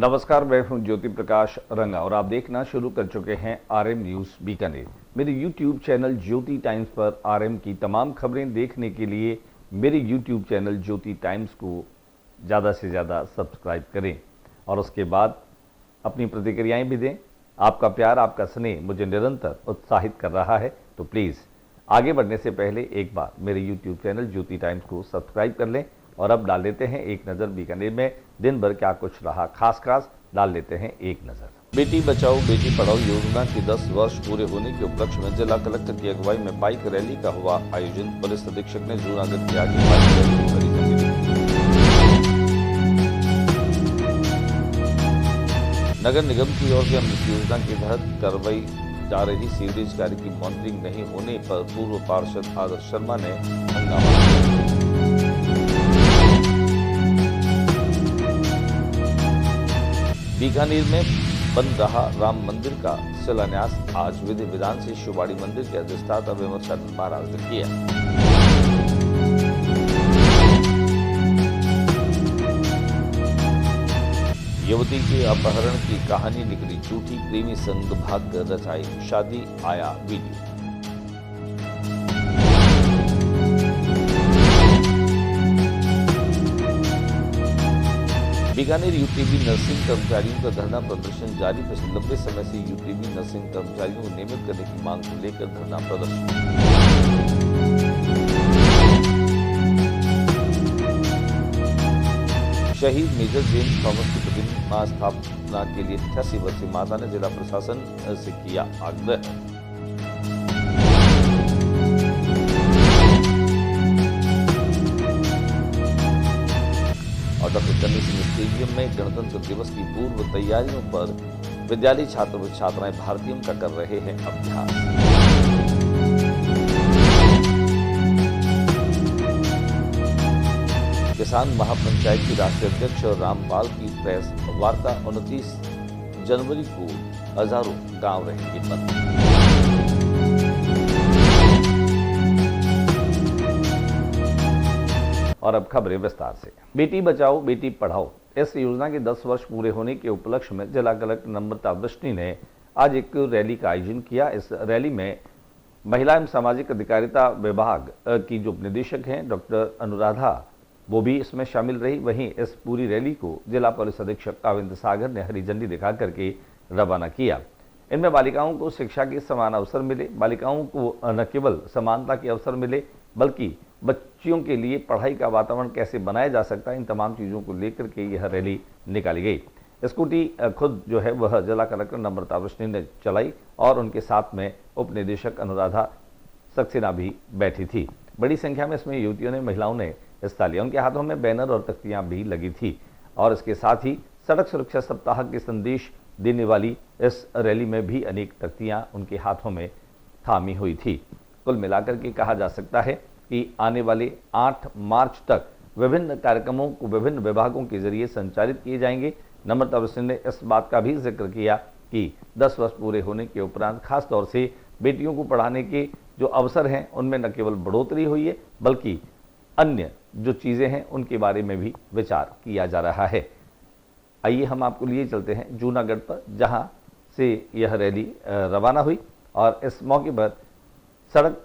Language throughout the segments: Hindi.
नमस्कार, मैं हूं ज्योति प्रकाश रंगा और आप देखना शुरू कर चुके हैं आरएम न्यूज़ बीकानेर। मेरे यूट्यूब चैनल ज्योति टाइम्स पर आरएम की तमाम खबरें देखने के लिए मेरे यूट्यूब चैनल ज्योति टाइम्स को ज़्यादा से ज़्यादा सब्सक्राइब करें और उसके बाद अपनी प्रतिक्रियाएं भी दें। आपका प्यार, आपका स्नेह मुझे निरंतर उत्साहित कर रहा है, तो प्लीज़ आगे बढ़ने से पहले एक बार मेरे यूट्यूब चैनल ज्योति टाइम्स को सब्सक्राइब कर लें। और अब डाल लेते हैं एक नज़र बीकानेर में दिन भर क्या कुछ रहा, खास डाल लेते हैं एक नज़र। बेटी बचाओ बेटी पढ़ाओ योजना के 10 वर्ष पूरे होने के उपलक्ष्य में जिला कलेक्टर की अगुवाई में बाइक रैली का हुआ आयोजन। पुलिस अधीक्षक ने जूनागढ़ के आगे बाइक रैली को हरी झंडी दिखाई। नगर निगम की ओर से अमृत योजना के तहत करवाई जा रही सीवरेज कार्य की मॉनिटरिंग नहीं होने पर पूर्व पार्षद आदर्श शर्मा ने हंगामा किया। बीकानेर में बन रहा राम मंदिर का शिलान्यास आज विधि विधान से शिवाड़ी मंदिर के अधिष्ठाता विमर्शन महाराज ने किया। युवती के अपहरण की कहानी निकली झूठी, प्रेमी संग भाग रचाई, शादी आया वीडियो। बीकानेर यूटीबी नर्सिंग कर्मचारियों का धरना प्रदर्शन जारी। पिछले लंबे समय से यूटीबी नर्सिंग कर्मचारियों को नियमित करने की मांग को लेकर धरना प्रदर्शन। शहीद मेजर जेम्स थॉमस की प्रतिमा स्थापना के लिए 88 वर्षीय माता ने जिला प्रशासन से किया आग्रह। और डॉक्टर कन्नी सिंह स्टेडियम में गणतंत्र दिवस की पूर्व तैयारियों पर विद्यालयी छात्र व छात्राएं भारतीयों का कर रहे हैं अभ्यास। किसान महापंचायत की राष्ट्रीय अध्यक्ष रामपाल की प्रेस वार्ता 29 जनवरी को हजारों गांव रहेंगे बंद। और अब खबरें विस्तार से। बेटी बचाओ बेटी पढ़ाओ इस योजना के 10 वर्ष पूरे होने के उपलक्ष्य में जिला कलेक्टर नम्रता वृष्टि ने आज एक रैली का आयोजन किया। इस रैली में महिला एवं सामाजिक अधिकारिता विभाग की जो निदेशक हैं डॉक्टर अनुराधा, वो भी इसमें शामिल रही। वहीं इस पूरी रैली को जिला पुलिस अधीक्षक काविंद्र सागर ने हरी झंडी दिखा करके रवाना किया। इनमें बालिकाओं को शिक्षा के समान अवसर मिले, बालिकाओं को न केवल समानता के अवसर मिले बल्कि बच्चियों के लिए पढ़ाई का वातावरण कैसे बनाया जा सकता है, इन तमाम चीज़ों को लेकर के यह रैली निकाली गई। स्कूटी खुद जो है वह जिला कलेक्टर नम्रता वृष्टि ने चलाई और उनके साथ में उप निदेशक अनुराधा सक्सेना भी बैठी थी। बड़ी संख्या में इसमें युवतियों ने, महिलाओं ने हिस्सा लिया। उनके हाथों में बैनर और तख्तियां भी लगी थी और इसके साथ ही सड़क सुरक्षा सप्ताह के संदेश देने वाली इस रैली में भी अनेक तख्तियां उनके हाथों में थामी हुई थी। कुल मिलाकर के कहा जा सकता है कि आने वाले 8 मार्च तक विभिन्न कार्यक्रमों को विभिन्न विभागों के जरिए संचालित किए जाएंगे। नम्रता वृष्टि ने इस बात का भी जिक्र किया कि 10 वर्ष पूरे होने के उपरांत खास तौर से बेटियों को पढ़ाने के जो अवसर हैं उनमें न केवल बढ़ोतरी हुई है बल्कि अन्य जो चीज़ें हैं उनके बारे में भी विचार किया जा रहा है। आइए हम आपको लिए चलते हैं जूनागढ़ पर, जहाँ से यह रैली रवाना हुई और इस मौके पर सड़क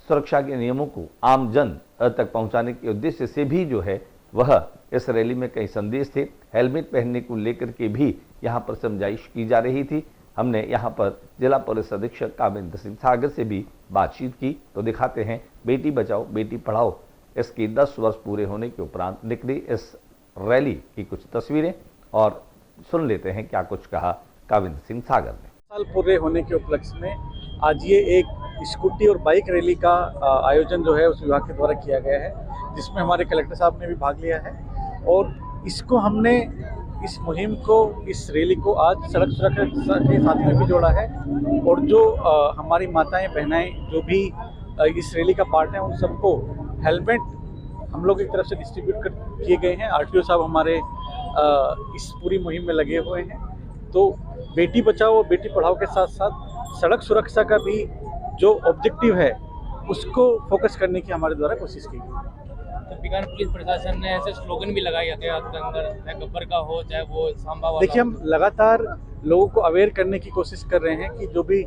सुरक्षा के नियमों को आम जन तक पहुंचाने के उद्देश्य से भी जो है वह इस रैली में कई संदेश थे। हेलमेट पहनने को लेकर के भी यहाँ पर समझाइश की जा रही थी। हमने यहाँ पर जिला पुलिस अधीक्षक काविंद्र सिंह सागर से भी बातचीत की, तो दिखाते हैं बेटी बचाओ बेटी पढ़ाओ इसकी 10 वर्ष पूरे होने के उपरांत निकली इस रैली की कुछ तस्वीरें और सुन लेते हैं क्या कुछ कहा काविंद्र सिंह सागर ने। साल पूरे होने के उपलक्ष्य में आज ये एक स्कूटी और बाइक रैली का आयोजन जो है उस विभाग के द्वारा किया गया है, जिसमें हमारे कलेक्टर साहब ने भी भाग लिया है। और इसको हमने इस मुहिम को, इस रैली को आज सड़क सुरक्षा के साथ में भी जोड़ा है और जो हमारी माताएं बहनाएं जो भी इस रैली का पार्ट हैं उन सबको हेलमेट हम लोग की तरफ से डिस्ट्रीब्यूट किए गए हैं। आरटीओ साहब हमारे इस पूरी मुहिम में लगे हुए हैं। तो बेटी बचाओ और बेटी पढ़ाओ के साथ साथ सड़क सुरक्षा का भी जो ऑब्जेक्टिव है उसको फोकस करने की हमारे द्वारा कोशिश की गई। तो बीकानेर पुलिस प्रशासन ने ऐसे स्लोगन भी लगाए यातायात के अंदर, चाहे गब्बर का हो चाहे वो सांबा वाला। देखिए, हम लगातार लोगों को अवेयर करने की कोशिश कर रहे हैं कि जो भी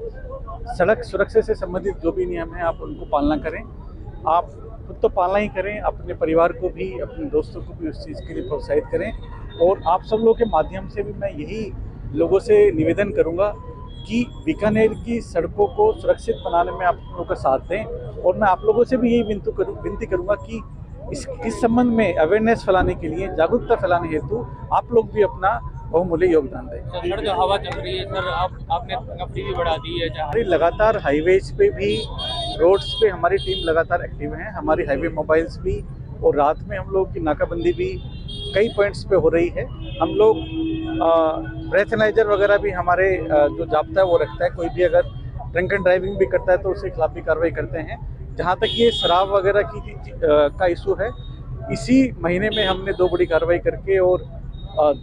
सड़क सुरक्षा से संबंधित जो भी नियम हैं आप उनको पालना करें। आप खुद तो पालना ही करें, अपने परिवार को भी, अपने दोस्तों को भी उस चीज़ के लिए प्रोत्साहित करें। और आप सब लोगों के माध्यम से भी मैं यही लोगों से निवेदन करूंगा कि बीकानेर की सड़कों को सुरक्षित बनाने में आप लोगों का साथ दें। और मैं आप लोगों से भी यही विनती करूंगा कि इस संबंध में अवेयरनेस फैलाने के लिए, जागरूकता फैलाने हेतु आप लोग भी अपना बहुमूल्य योगदान दें। सर, सड़क हवा चल रही है सर, आपने नफरी भी बढ़ा दी है। हमारी लगातार हाईवेज पे भी, रोड्स पे हमारी टीम लगातार एक्टिव है। हमारी हाईवे मोबाइल्स भी, और रात में हम लोग की नाकाबंदी भी कई पॉइंट्स पे हो रही है। हम लोग ब्रेथ एनालाइजर वगैरह भी हमारे जो जाब्ता है वो रखता है। कोई भी अगर ड्रिंक एंड ड्राइविंग भी करता है तो उसके खिलाफ भी कार्रवाई करते हैं। जहाँ तक ये शराब वगैरह का इशू है, इसी महीने में हमने 2 बड़ी कार्रवाई करके और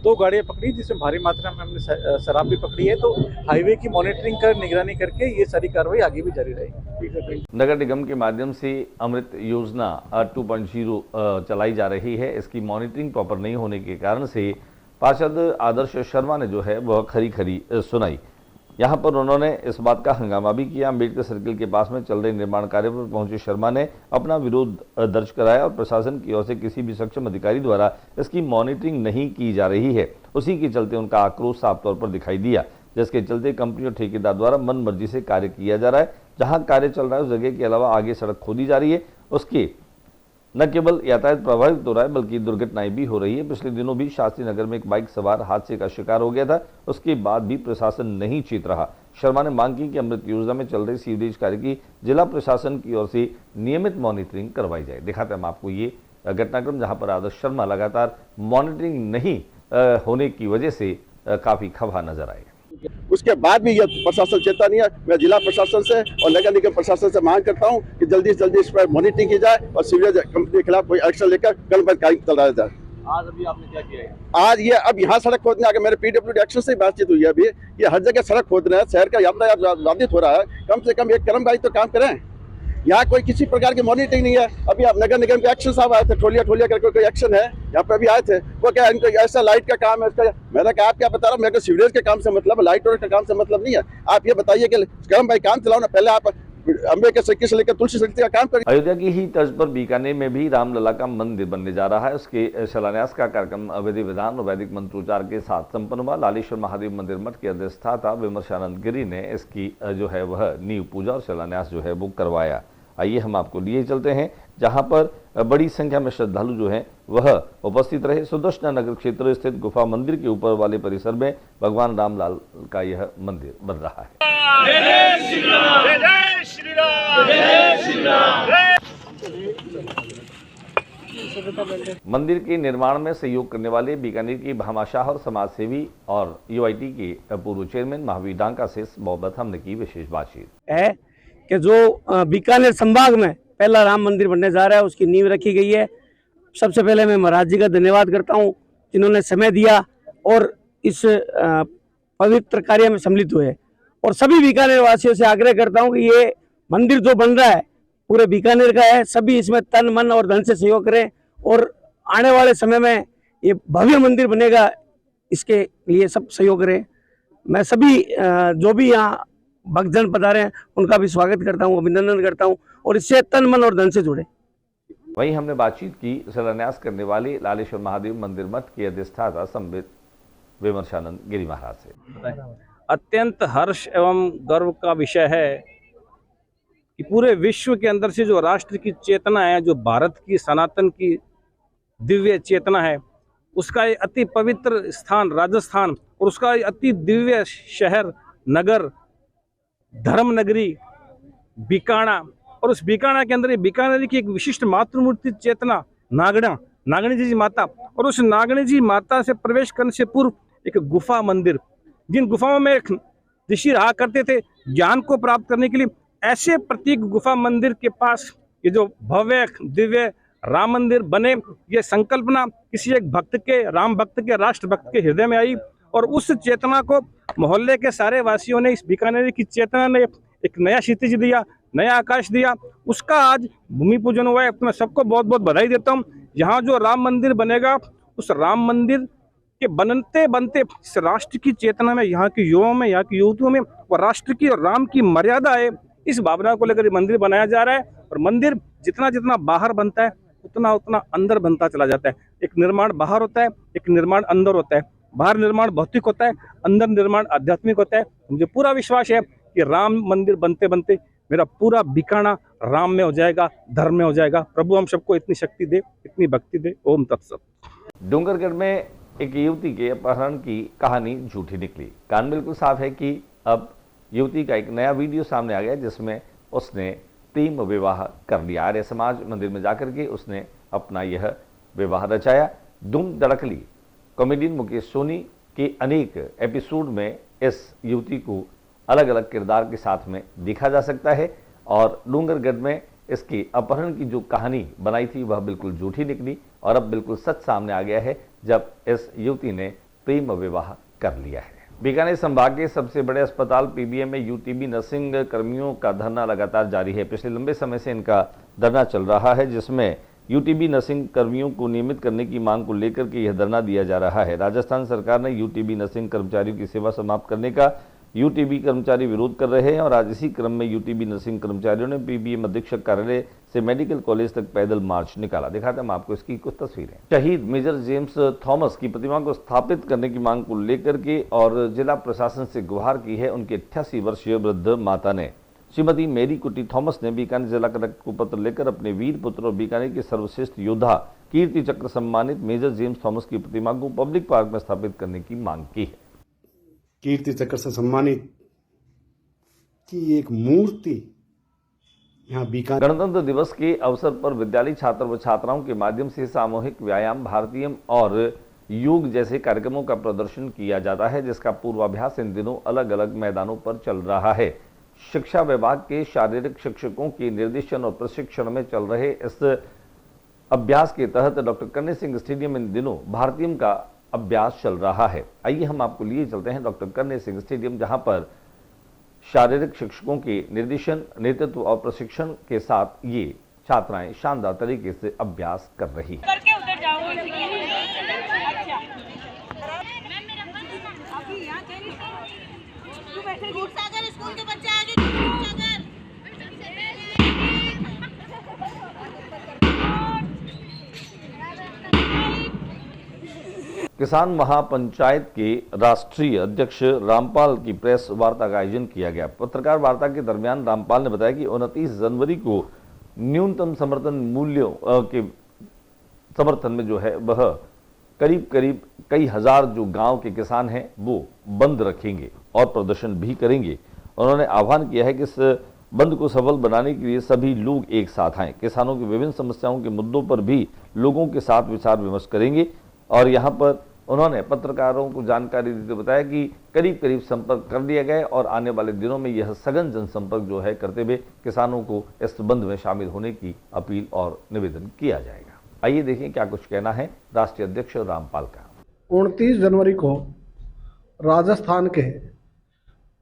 2 गाड़ियाँ पकड़ी जिसमें भारी मात्रा में हमने शराब भी पकड़ी है। तो हाईवे की मॉनिटरिंग कर, निगरानी करके ये सारी कार्रवाई आगे भी जारी रहेगी। नगर निगम के माध्यम से अमृत योजना 2.0 चलाई जा रही है। इसकी मॉनिटरिंग प्रॉपर नहीं होने के कारण से पार्षद आदर्श शर्मा ने जो है वह खरी खरी सुनाई। यहाँ पर उन्होंने इस बात का हंगामा भी किया। अम्बेडकर सर्किल के पास में चल रहे निर्माण कार्य पर पहुंचे शर्मा ने अपना विरोध दर्ज कराया और प्रशासन की ओर से किसी भी सक्षम अधिकारी द्वारा इसकी मॉनिटरिंग नहीं की जा रही है। उसी के चलते उनका आक्रोश साफ तौर पर दिखाई दिया, जिसके चलते कंपनी और ठेकेदार द्वारा मन मर्जी से कार्य किया जा रहा है। जहाँ कार्य चल रहा है उस जगह के अलावा आगे सड़क खोदी जा रही है। उसके न केवल यातायात प्रभावित हो रहा है बल्कि दुर्घटनाएं भी हो रही है। पिछले दिनों भी शास्त्री नगर में एक बाइक सवार हादसे का शिकार हो गया था, उसके बाद भी प्रशासन नहीं चेत रहा। शर्मा ने मांग की कि अमृत योजना में चल रहे सीवरेज कार्य की जिला प्रशासन की ओर से नियमित मॉनिटरिंग करवाई जाए। दिखाते हैं हम आपको ये घटनाक्रम जहां पर आदर्श शर्मा लगातार मॉनिटरिंग नहीं होने की वजह से काफी खफा नजर आए। उसके बाद भी यह प्रशासन चेता नहीं है। मैं जिला प्रशासन से और नगर निगम प्रशासन से मांग करता हूं कि जल्दी से जल्दी इस पर मॉनिटरिंग की जाए और सीवरेज कंपनी के खिलाफ कोई एक्शन लेकर कलमबद्ध कार्य चलाया जाए। आज अभी आपने क्या किया है? आज ये अब यहाँ सड़क खोदने आगे मेरे PWD एक्शन से बातचीत हुई है। अभी ये हर जगह सड़क खोद रहे हैं, शहर का यातायात बाधित हो रहा है। कम से कम एक कर्मचारी तो काम करें। यहाँ कोई किसी प्रकार की मॉनिटरिंग नहीं है। अभी आप नगर निगम के एक्शन साहब आए थे, ठोलिया करके कोई एक्शन है यहाँ पे अभी आए थे। वो क्या इनको ऐसा लाइट का काम है इसका? मैंने कहा आप क्या बता रहा हूँ, मेरे को सीवरेज के काम से मतलब, लाइट और का काम से मतलब नहीं है। आप ये बताइए कि कर्म भाई काम चलाओ ना, पहले आप अम्बेडकर सर्किल से लेकर तुलसी सर्किल का काम करिए। अयोध्या की ही तर्ज पर बीकानेर में भी रामलला का मंदिर बनने जा रहा है। उसके शिलान्यास का कार्यक्रम विधि विधान और वैदिक मंत्रोच्चार के साथ संपन्न हुआ। लालेश्वर महादेव मंदिर मठ के अधिष्ठाता विमर्शानंद गिरी ने इसकी जो है वह नींव पूजा और शिलान्यास जो है वो करवाया। आइए हम आपको लिए चलते हैं जहां पर बड़ी संख्या में श्रद्धालु जो हैं वह उपस्थित रहे। सुदर्शन नगर क्षेत्र स्थित गुफा मंदिर के ऊपर वाले परिसर में भगवान रामलाल का यह मंदिर बन रहा है। मंदिर के निर्माण में सहयोग करने वाले बीकानेर की भामाशाह और समाज सेवी और UIT के पूर्व चेयरमैन महावीर डांका से इस बाबत हमने की विशेष बातचीत है कि जो बीकानेर संभाग में पहला राम मंदिर बनने जा रहा है उसकी नींव रखी गई है। सबसे पहले मैं महाराज जी का धन्यवाद करता हूं जिन्होंने समय दिया और इस पवित्र कार्य में सम्मिलित हुए। और सभी बीकानेर वासियों से आग्रह करता हूं कि ये मंदिर जो बन रहा है पूरे बीकानेर का है, सभी इसमें तन मन और धन से सहयोग करें और आने वाले समय में ये भव्य मंदिर बनेगा, इसके लिए सब सहयोग करें। मैं सभी जो भी यहाँ भक्तजन पधारे हैं उनका भी स्वागत करता हूँ, अभिनंदन करता हूँ और इससे तन मन और धन से जुड़े। वहीं हमने बातचीत की शिलान्यास करने वाले लालेश्वर महादेव मंदिर मठ के अधिष्ठाता संबित विमर्शानंद गिरी महाराज से। अत्यंत हर्ष एवं गर्व का विषय है कि पूरे विश्व के अंदर से जो राष्ट्र की चेतना है, जो भारत की सनातन की दिव्य चेतना है, उसका ये अति पवित्र स्थान राजस्थान और उसका अति दिव्य शहर नगर धर्म नगरी बीकाना, और उस बीकाना के अंदर बीकानेर की एक विशिष्ट मातृमूर्ति चेतना नागणी जी माता, और उस नागणी जी माता से प्रवेश करने से पूर्व एक गुफा मंदिर, जिन गुफाओं में ऋषि रहा करते थे ज्ञान को प्राप्त करने के लिए, ऐसे प्रतीक गुफा मंदिर के पास ये जो भव्य दिव्य राम मंदिर बने, ये संकल्पना किसी एक भक्त के, राम भक्त के, राष्ट्र भक्त के हृदय में आई और उस चेतना को मोहल्ले के सारे वासियों ने, इस बीकानेर की चेतना ने एक नया क्षितिज दिया, नया आकाश दिया, उसका आज भूमि पूजन हुआ है। तो मैं सबको बहुत बहुत बधाई देता हूँ। यहाँ जो राम मंदिर बनेगा, उस राम मंदिर के बनते बनते इस राष्ट्र की चेतना में, यहाँ के युवाओं में, यहाँ की युवतियों में और राष्ट्र की और राम की मर्यादा है, इस भावना को लेकर मंदिर बनाया जा रहा है। और मंदिर जितना जितना बाहर बनता है उतना उतना अंदर बनता चला जाता है। एक निर्माण बाहर होता है, एक निर्माण अंदर होता है। बाहर निर्माण भौतिक होता है, अंदर निर्माण आध्यात्मिक होता है। मुझे पूरा विश्वास है कि राम मंदिर बनते बनते मेरा पूरा बिकाना राम में हो जाएगा, धर्म में हो जाएगा। प्रभु हम सबको इतनी शक्ति दे, इतनी भक्ति दे। ओम तत्सत। डूंगरगढ़ में एक युवती के अपहरण की कहानी झूठी निकली। कारण बिल्कुल साफ है कि अब युवती का एक नया वीडियो सामने आ गया जिसमें उसने प्रेम विवाह कर लिया। आर्य समाज मंदिर में जाकर के उसने अपना यह विवाह रचाया। धूम धड़कली कॉमेडियन मुकेश सोनी के अनेक एपिसोड में इस युवती को अलग अलग किरदार के साथ में देखा जा सकता है और डूंगरगढ़ में इसकी अपहरण की जो कहानी बनाई थी वह बिल्कुल झूठी निकली और अब बिल्कुल सच सामने आ गया है जब इस युवती ने प्रेम विवाह कर लिया है। बीकानेर संभाग के सबसे बड़े अस्पताल पीबीएम में यूटीबी नर्सिंग कर्मियों का धरना लगातार जारी है। पिछले लंबे समय से इनका धरना चल रहा है जिसमें यूटीबी नर्सिंग कर्मियों को नियमित करने की मांग को लेकर के यह धरना दिया जा रहा है। राजस्थान सरकार ने यूटीबी नर्सिंग कर्मचारियों की सेवा समाप्त करने का यूटीबी कर्मचारी विरोध कर रहे हैं और आज इसी क्रम में यूटीबी नर्सिंग कर्मचारियों ने पीबीएम अधीक्षक कार्यालय से मेडिकल कॉलेज तक पैदल मार्च निकाला। दिखाते हैं आपको इसकी कुछ तस्वीरें। शहीद मेजर जेम्स थॉमस की प्रतिमा को स्थापित करने की मांग को लेकर के और जिला प्रशासन से गुहार की है उनकी 88 वर्षीय वृद्ध माता ने। श्रीमती मेरी कुटी थॉमस ने बीकानेर जिला कलेक्टर को पत्र लेकर अपने वीर पुत्र और बीकानेर के सर्वश्रेष्ठ योद्धा कीर्ति चक्र सम्मानित मेजर जेम्स थॉमस की प्रतिमा को पब्लिक पार्क में स्थापित करने की मांग की है। कीर्ति चक्र से सम्मानित की एक मूर्ति यहाँ बीकानेर। गणतंत्र दिवस के अवसर पर विद्यालय छात्र व छात्राओं के माध्यम से सामूहिक व्यायाम, भारतीय और योग जैसे कार्यक्रमों का प्रदर्शन किया जाता है जिसका पूर्वाभ्यास इन दिनों अलग अलग मैदानों पर चल रहा है। शिक्षा विभाग के शारीरिक शिक्षकों के निर्देशन और प्रशिक्षण में चल रहे इस अभ्यास के तहत डॉक्टर कन्हैया सिंह स्टेडियम इन दिनों भारतीय का अभ्यास चल रहा है। आइए हम आपको लिए चलते हैं डॉक्टर कन्हैया सिंह स्टेडियम जहां पर शारीरिक शिक्षकों के निर्देशन, नेतृत्व और प्रशिक्षण के साथ ये छात्राएं शानदार तरीके से अभ्यास कर रही हैं। किसान महापंचायत के राष्ट्रीय अध्यक्ष रामपाल की प्रेस वार्ता का आयोजन किया गया। पत्रकार वार्ता के दरमियान रामपाल ने बताया कि 29 जनवरी को न्यूनतम समर्थन मूल्यों के समर्थन में जो है वह करीब कई हजार जो गांव के किसान हैं वो बंद रखेंगे और प्रदर्शन भी करेंगे। उन्होंने आह्वान किया है कि इस बंद को सफल बनाने के लिए सभी लोग एक साथ आएं। किसानों की विभिन्न समस्याओं के मुद्दों पर भी लोगों के साथ विचार विमर्श करेंगे और यहाँ पर उन्होंने पत्रकारों को जानकारी देते बताया कि करीब संपर्क कर लिया गया और आने वाले दिनों में यह सघन जनसंपर्क जो है करते हुए किसानों को इस बंद में शामिल होने की अपील और निवेदन किया जाएगा। आइए देखें क्या कुछ कहना है राष्ट्रीय अध्यक्ष रामपाल का। 29 जनवरी को राजस्थान के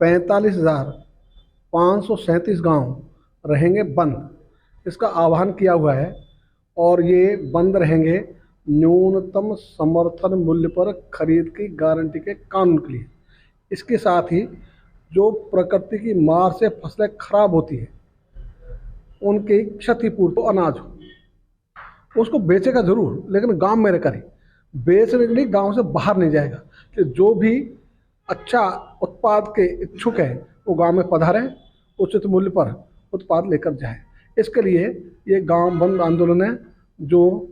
45,537 गांव रहेंगे बंद, इसका आह्वान किया हुआ है और ये बंद रहेंगे न्यूनतम समर्थन मूल्य पर खरीद की गारंटी के कानून के लिए। इसके साथ ही जो प्रकृति की मार से फसलें खराब होती है उनकी क्षतिपूर्ति अनाज हो उसको बेचेगा जरूर लेकिन गांव में रहकर ही बेचने के लिए गांव से बाहर नहीं जाएगा कि जो भी अच्छा उत्पाद के इच्छुक है वो गांव में पधारें, उचित मूल्य पर उत्पाद लेकर जाए। इसके लिए ये गांव बंद आंदोलन है जो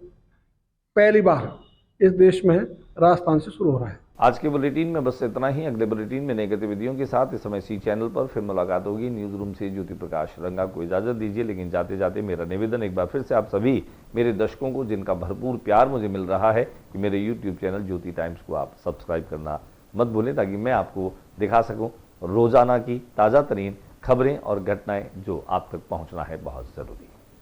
पहली बार इस देश में राजस्थान से शुरू हो रहा है। आज के बुलेटिन में बस इतना ही। अगले बुलेटिन में नई गतिविधियों के साथ इस समय सी चैनल पर फिर मुलाकात होगी। न्यूज रूम से ज्योति प्रकाश रंगा को इजाजत दीजिए, लेकिन जाते जाते मेरा निवेदन एक बार फिर से आप सभी मेरे दर्शकों को जिनका भरपूर प्यार मुझे मिल रहा है कि मेरे यूट्यूब चैनल ज्योति टाइम्स को आप सब्सक्राइब करना मत भूलें ताकि मैं आपको दिखा सकूँ रोजाना की ताज़ा तरीन खबरें और घटनाएं जो आप तक पहुँचना है बहुत ज़रूरी।